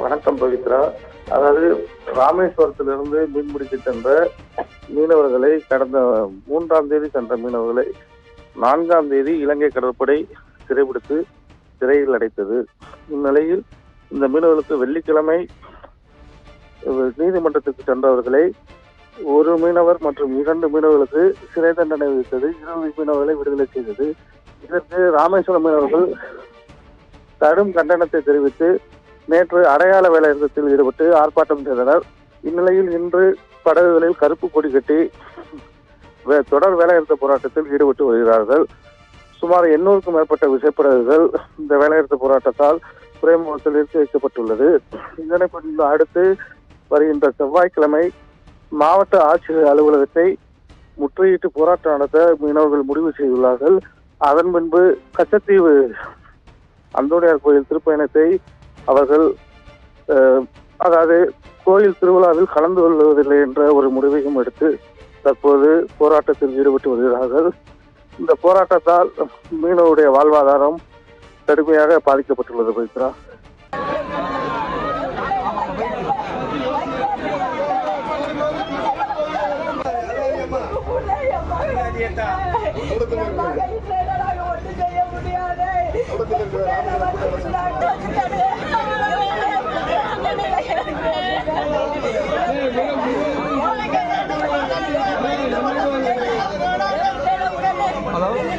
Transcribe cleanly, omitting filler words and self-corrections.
வணக்கம் பவித்ரா. அதாவது ராமேஸ்வரத்திலிருந்து மீன்பிடிக்க சென்ற மீனவர்களை கடந்த 3ஆம் தேதி சென்ற மீனவர்களை 4ஆம் தேதி இலங்கை கடற்படை சிறைபிடித்து சிறையில் அடைத்தது. இந்நிலையில் இந்த மீனவர்களுக்கு வெள்ளிக்கிழமை நீதிமன்றத்துக்கு சென்றவர்களை ஒரு மீனவர் மற்றும் 2 மீனவர்களுக்கு சிறை தண்டனை விதித்தது. 20 மீனவர்களை விடுதலை செய்தது. இதற்கு ராமேஸ்வரம் மீனவர்கள் கடும் கண்டனத்தை தெரிவித்து நேற்று அடையாள வேலைநிறுத்தத்தில் ஈடுபட்டு ஆர்ப்பாட்டம் செய்தனர். இந்நிலையில் இன்று படகுகளில் கருப்பு கொடி கட்டி தொடர் வேலைநிறுத்த போராட்டத்தில் ஈடுபட்டு வருகிறார்கள். சுமார் 800க்கும் மேற்பட்ட விசைப்படகுகள் இந்த வேலைநிறுத்த போராட்டத்தால் துறைமுகத்தில் நிறுத்தி வைக்கப்பட்டுள்ளது. இதனை அடுத்து வருகின்ற செவ்வாய்க்கிழமை மாவட்ட ஆட்சியர் அலுவலகத்தை முற்றுகையிட்டு போராட்டம் நடத்த மீனவர்கள் முடிவு செய்துள்ளார்கள். அதன் பின்பு கச்சத்தீவு அந்தோணியார் கோயில் திருப்பயணத்தை அவர்கள் அதாவது கோயில் திருவிழாவில் கலந்து கொள்வதில்லை என்ற ஒரு முடிவையும் எடுத்து தற்போது போராட்டத்தில் ஈடுபட்டு வருகிறார்கள். இந்த போராட்டத்தால் மீனவருடைய வாழ்வாதாரம் கடுமையாக பாதிக்கப்பட்டுள்ளது. பவித்ரா, Halo.